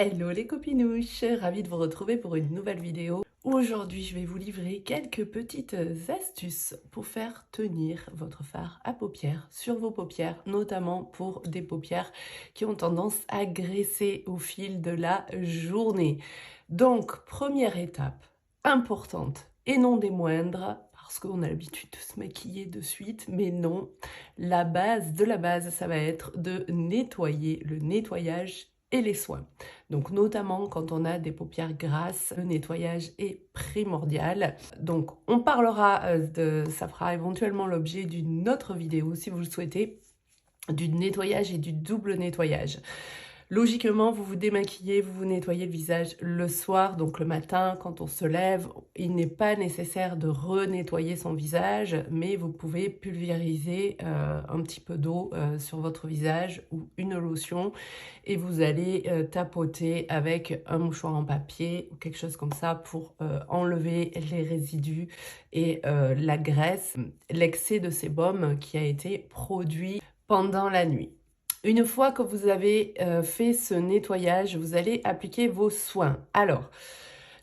Hello les copinouches, ravie de vous retrouver pour une nouvelle vidéo. Aujourd'hui, je vais vous livrer quelques petites astuces pour faire tenir votre fard à paupières sur vos paupières, notamment pour des paupières qui ont tendance à graisser au fil de la journée. Donc, première étape importante et non des moindres, parce qu'on a l'habitude de se maquiller de suite, mais non, la base de la base, ça va être de nettoyer, le nettoyage et les soins. Donc notamment quand on a des paupières grasses, le nettoyage est primordial. Donc on parlera ça fera éventuellement l'objet d'une autre vidéo si vous le souhaitez, du nettoyage et du double nettoyage. Logiquement, vous vous démaquillez, vous vous nettoyez le visage le soir, donc le matin, quand on se lève, il n'est pas nécessaire de renettoyer son visage, mais vous pouvez pulvériser un petit peu d'eau sur votre visage ou une lotion et vous allez tapoter avec un mouchoir en papier ou quelque chose comme ça pour enlever les résidus et la graisse, l'excès de sébum qui a été produit pendant la nuit. Une fois que vous avez fait ce nettoyage, vous allez appliquer vos soins. Alors,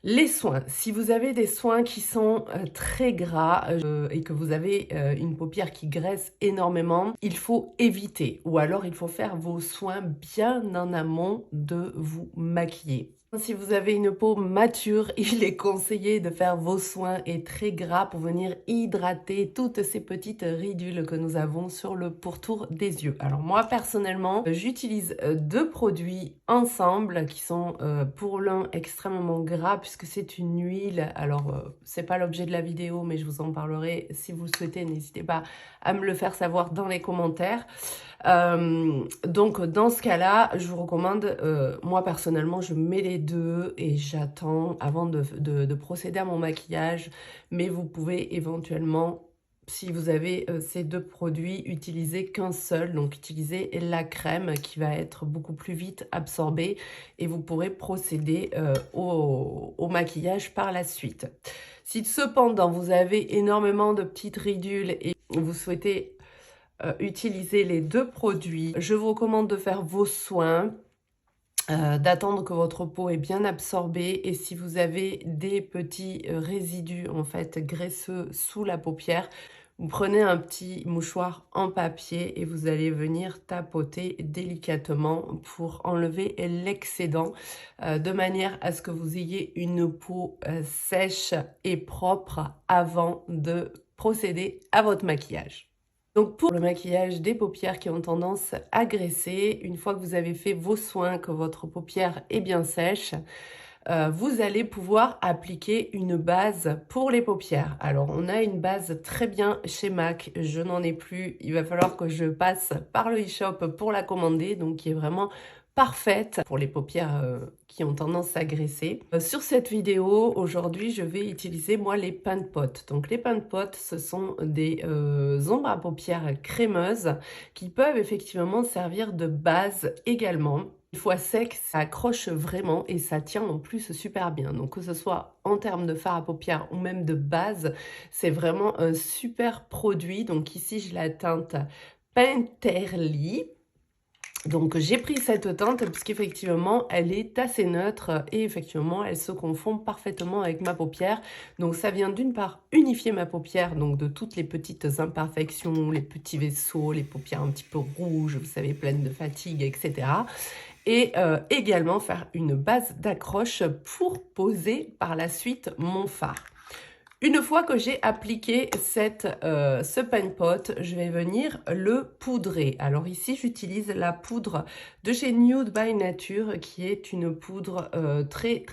les soins, si vous avez des soins qui sont très gras et que vous avez une paupière qui graisse énormément, il faut éviter ou alors il faut faire vos soins bien en amont de vous maquiller. Si vous avez une peau mature, il est conseillé de faire vos soins et très gras pour venir hydrater toutes ces petites ridules que nous avons sur le pourtour des yeux. Alors moi personnellement, j'utilise deux produits ensemble qui sont pour l'un extrêmement gras puisque c'est une huile. Alors c'est pas l'objet de la vidéo mais je vous en parlerai si vous le souhaitez. N'hésitez pas à me le faire savoir dans les commentaires. Donc dans ce cas-là, je vous recommande, moi personnellement, je mets les deux et j'attends avant de procéder à mon maquillage, mais vous pouvez éventuellement, si vous avez ces deux produits, utiliser qu'un seul, donc utiliser la crème qui va être beaucoup plus vite absorbée et vous pourrez procéder au maquillage par la suite. Si cependant vous avez énormément de petites ridules et vous souhaitez utiliser les deux produits, je vous recommande de faire vos soins, d'attendre que votre peau est bien absorbée et si vous avez des petits résidus en fait graisseux sous la paupière, vous prenez un petit mouchoir en papier et vous allez venir tapoter délicatement pour enlever l'excédent de manière à ce que vous ayez une peau sèche et propre avant de procéder à votre maquillage. Donc pour le maquillage des paupières qui ont tendance à graisser, une fois que vous avez fait vos soins, que votre paupière est bien sèche, vous allez pouvoir appliquer une base pour les paupières. Alors on a une base très bien chez MAC, je n'en ai plus, il va falloir que je passe par le e-shop pour la commander, donc qui est vraiment parfaite pour les paupières qui ont tendance à graisser. Sur cette vidéo, aujourd'hui, je vais utiliser moi les pains de potes. Donc les pains de potes, ce sont des ombres à paupières crémeuses qui peuvent effectivement servir de base également. Une fois sec, ça accroche vraiment et ça tient en plus super bien. Donc que ce soit en termes de fard à paupières ou même de base, c'est vraiment un super produit. Donc ici, j'ai la teinte Painterly. Donc j'ai pris cette teinte puisqu'effectivement elle est assez neutre et effectivement elle se confond parfaitement avec ma paupière. Donc ça vient d'une part unifier ma paupière, donc de toutes les petites imperfections, les petits vaisseaux, les paupières un petit peu rouges, vous savez, pleines de fatigue, etc. Et également faire une base d'accroche pour poser par la suite mon fard. Une fois que j'ai appliqué ce pain pot, je vais venir le poudrer. Alors ici, j'utilise la poudre de chez Nude by Nature, qui est une poudre très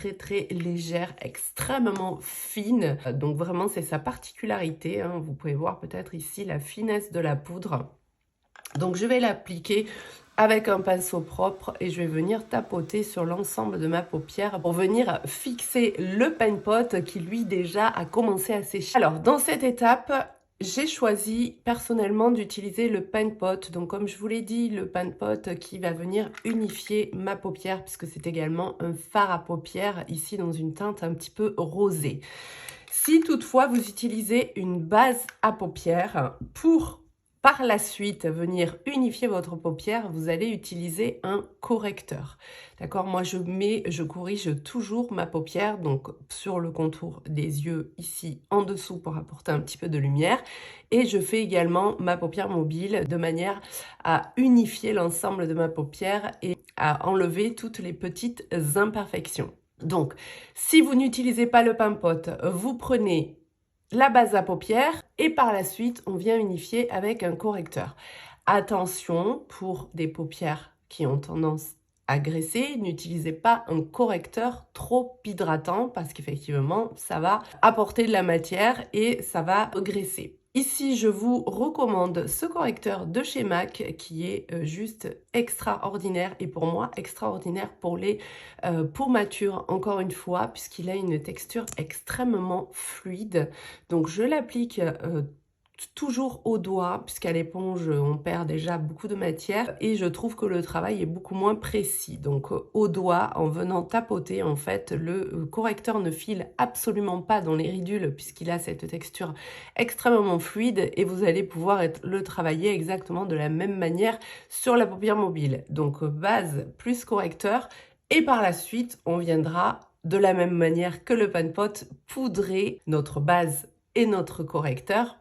légère, extrêmement fine. Donc vraiment, c'est sa particularité, hein. Vous pouvez voir peut-être ici la finesse de la poudre. Donc je vais l'appliquer avec un pinceau propre et je vais venir tapoter sur l'ensemble de ma paupière pour venir fixer le pain pot qui lui déjà a commencé à sécher. Alors dans cette étape, j'ai choisi personnellement d'utiliser le pain pot. Donc comme je vous l'ai dit, le pain pot qui va venir unifier ma paupière puisque c'est également un fard à paupières ici dans une teinte un petit peu rosée. Si toutefois vous utilisez une base à paupières pour par la suite venir unifier votre paupière, vous allez utiliser un correcteur. D'accord? Moi, je corrige toujours ma paupière, donc sur le contour des yeux, ici en dessous pour apporter un petit peu de lumière. Et je fais également ma paupière mobile de manière à unifier l'ensemble de ma paupière et à enlever toutes les petites imperfections. Donc, si vous n'utilisez pas le pain-pot, vous prenez la base à paupières et par la suite, on vient unifier avec un correcteur. Attention, pour des paupières qui ont tendance à graisser, n'utilisez pas un correcteur trop hydratant parce qu'effectivement, ça va apporter de la matière et ça va graisser. Ici, je vous recommande ce correcteur de chez MAC qui est juste extraordinaire et pour moi extraordinaire pour les pourmatures, encore une fois, puisqu'il a une texture extrêmement fluide. Donc, je l'applique toujours au doigt, puisqu'à l'éponge, on perd déjà beaucoup de matière et je trouve que le travail est beaucoup moins précis. Donc, au doigt, en venant tapoter, en fait, le correcteur ne file absolument pas dans les ridules puisqu'il a cette texture extrêmement fluide et vous allez pouvoir le travailler exactement de la même manière sur la paupière mobile. Donc, base plus correcteur et par la suite, on viendra de la même manière que le pan-pot poudrer notre base et notre correcteur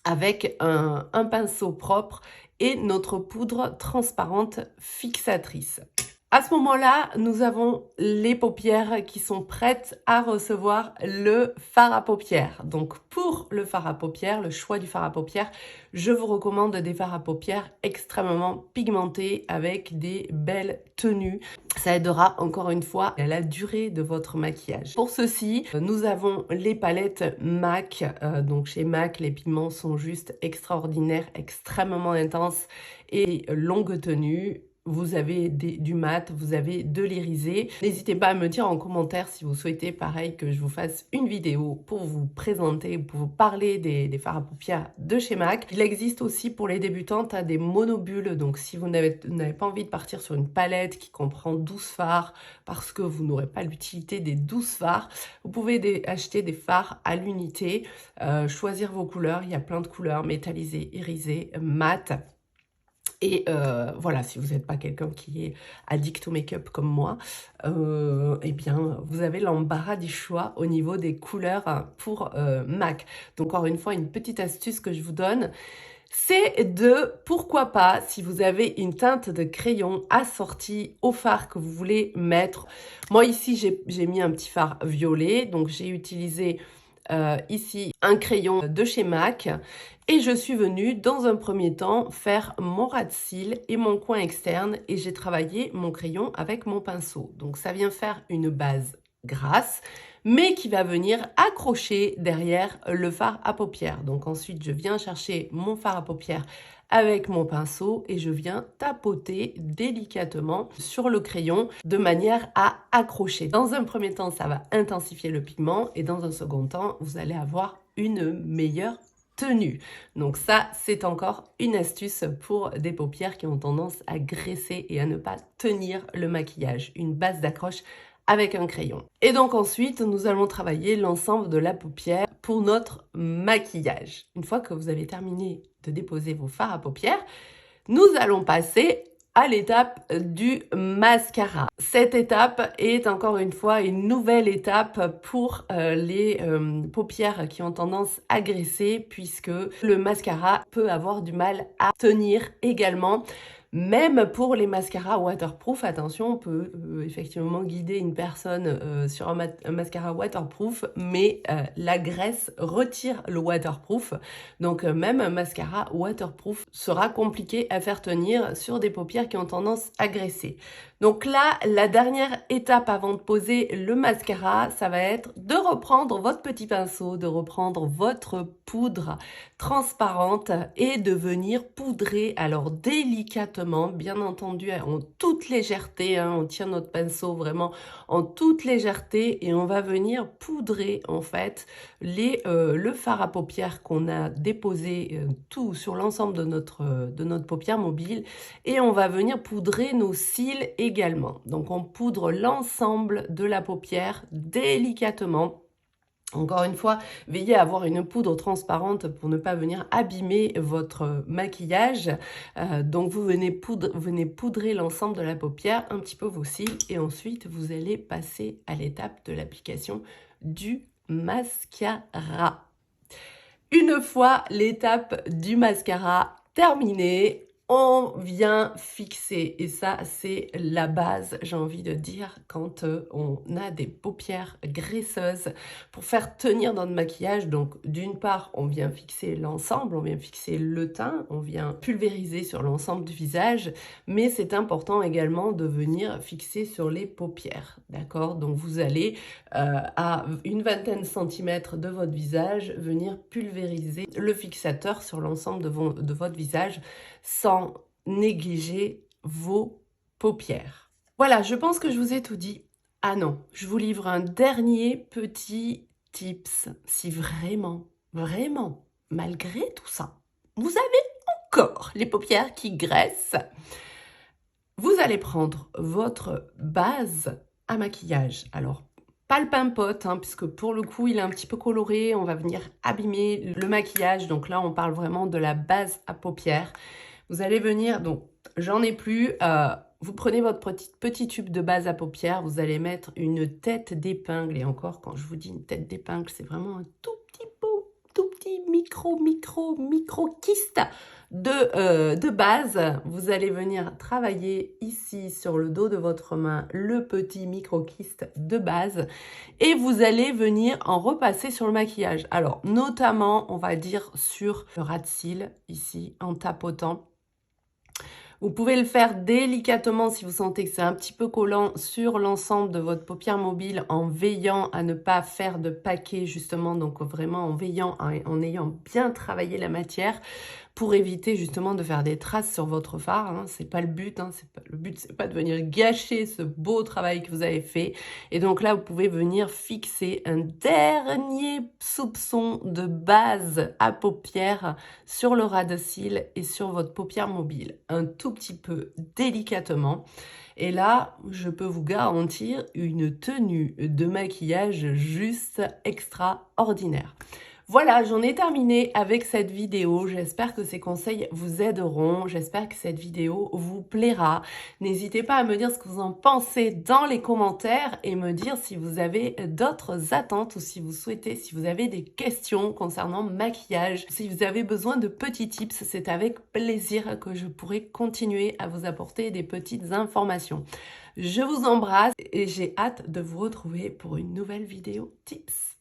avec un pinceau propre et notre poudre transparente fixatrice. À ce moment-là, nous avons les paupières qui sont prêtes à recevoir le fard à paupières. Donc pour le fard à paupières, le choix du fard à paupières, je vous recommande des fards à paupières extrêmement pigmentés avec des belles tenues. Ça aidera encore une fois à la durée de votre maquillage. Pour ceci, nous avons les palettes MAC. Donc chez MAC, les pigments sont juste extraordinaires, extrêmement intenses et longue tenue. Vous avez du mat, vous avez de l'irisé. N'hésitez pas à me dire en commentaire si vous souhaitez, pareil, que je vous fasse une vidéo pour vous présenter, pour vous parler des fards à paupières de chez MAC. Il existe aussi pour les débutantes des monobulles. Donc, si vous n'avez pas envie de partir sur une palette qui comprend 12 fards parce que vous n'aurez pas l'utilité des 12 fards, vous pouvez acheter des fards à l'unité, choisir vos couleurs. Il y a plein de couleurs métallisées, irisées, mat. Et voilà, si vous n'êtes pas quelqu'un qui est addict au make-up comme moi, eh bien, vous avez l'embarras du choix au niveau des couleurs pour MAC. Donc, encore une fois, une petite astuce que je vous donne, c'est de, pourquoi pas, si vous avez une teinte de crayon assortie au fard que vous voulez mettre. Moi, ici, j'ai mis un petit fard violet, donc j'ai utilisé ici un crayon de chez MAC et je suis venue dans un premier temps faire mon ras de cils et mon coin externe et j'ai travaillé mon crayon avec mon pinceau. Donc ça vient faire une base grasse mais qui va venir accrocher derrière le fard à paupières. Donc ensuite je viens chercher mon fard à paupières avec mon pinceau et je viens tapoter délicatement sur le crayon de manière à accrocher. Dans un premier temps, ça va intensifier le pigment et dans un second temps, vous allez avoir une meilleure tenue. Donc ça, c'est encore une astuce pour des paupières qui ont tendance à graisser et à ne pas tenir le maquillage. Une base d'accroche avec un crayon. Et donc ensuite, nous allons travailler l'ensemble de la paupière pour notre maquillage. Une fois que vous avez terminé de déposer vos fards à paupières, nous allons passer à l'étape du mascara. Cette étape est encore une fois une nouvelle étape pour les paupières qui ont tendance à graisser puisque le mascara peut avoir du mal à tenir également. Même pour les mascaras waterproof, attention, on peut effectivement guider une personne sur un mascara waterproof, mais la graisse retire le waterproof. Donc même un mascara waterproof sera compliqué à faire tenir sur des paupières qui ont tendance à graisser. Donc là, la dernière étape avant de poser le mascara, ça va être de reprendre votre petit pinceau, de reprendre votre poudre transparente et de venir poudrer, alors délicatement, bien entendu, en toute légèreté, hein, on tient notre pinceau vraiment en toute légèreté et on va venir poudrer en fait le fard à paupières qu'on a déposé tout sur l'ensemble de notre paupière mobile et on va venir poudrer nos cils également. Donc on poudre l'ensemble de la paupière délicatement Encore une fois, veillez à avoir une poudre transparente pour ne pas venir abîmer votre maquillage. Donc vous venez poudrer l'ensemble de la paupière, un petit peu vos cils, et ensuite vous allez passer à l'étape de l'application du mascara. Une fois l'étape du mascara terminée, on vient fixer, et ça c'est la base, j'ai envie de dire, quand on a des paupières graisseuses pour faire tenir notre maquillage. Donc d'une part, on vient fixer l'ensemble, on vient fixer le teint, on vient pulvériser sur l'ensemble du visage, mais c'est important également de venir fixer sur les paupières, d'accord? Donc vous allez à une vingtaine de centimètres de votre visage venir pulvériser le fixateur sur l'ensemble de votre visage sans négliger vos paupières. Voilà, je pense que je vous ai tout dit. Ah non, je vous livre un dernier petit tips. Si vraiment, vraiment, malgré tout ça, vous avez encore les paupières qui graissent, vous allez prendre votre base à maquillage. Alors, pas le pain pot, hein, puisque pour le coup, il est un petit peu coloré. On va venir abîmer le maquillage. Donc là, on parle vraiment de la base à paupières. Vous allez venir, donc j'en ai plus. Vous prenez votre petit tube de base à paupières. Vous allez mettre une tête d'épingle. Et encore, quand je vous dis une tête d'épingle, c'est vraiment un tout petit micro kyste de base. Vous allez venir travailler ici sur le dos de votre main le petit micro kyste de base et vous allez venir en repasser sur le maquillage. Alors notamment on va dire sur le ras de cils ici en tapotant. Vous pouvez le faire délicatement si vous sentez que c'est un petit peu collant sur l'ensemble de votre paupière mobile en veillant à ne pas faire de paquet justement, donc vraiment en veillant, en ayant bien travaillé la matière pour éviter justement de faire des traces sur votre fard. Hein. C'est pas le but, hein. Le but c'est pas de venir gâcher ce beau travail que vous avez fait. Et donc là vous pouvez venir fixer un dernier soupçon de base à paupières sur le ras de cils et sur votre paupière mobile. Un tout petit peu délicatement. Et là, je peux vous garantir une tenue de maquillage juste extraordinaire. Voilà, j'en ai terminé avec cette vidéo. J'espère que ces conseils vous aideront. J'espère que cette vidéo vous plaira. N'hésitez pas à me dire ce que vous en pensez dans les commentaires et me dire si vous avez d'autres attentes ou si vous souhaitez, si vous avez des questions concernant maquillage, si vous avez besoin de petits tips, c'est avec plaisir que je pourrai continuer à vous apporter des petites informations. Je vous embrasse et j'ai hâte de vous retrouver pour une nouvelle vidéo tips.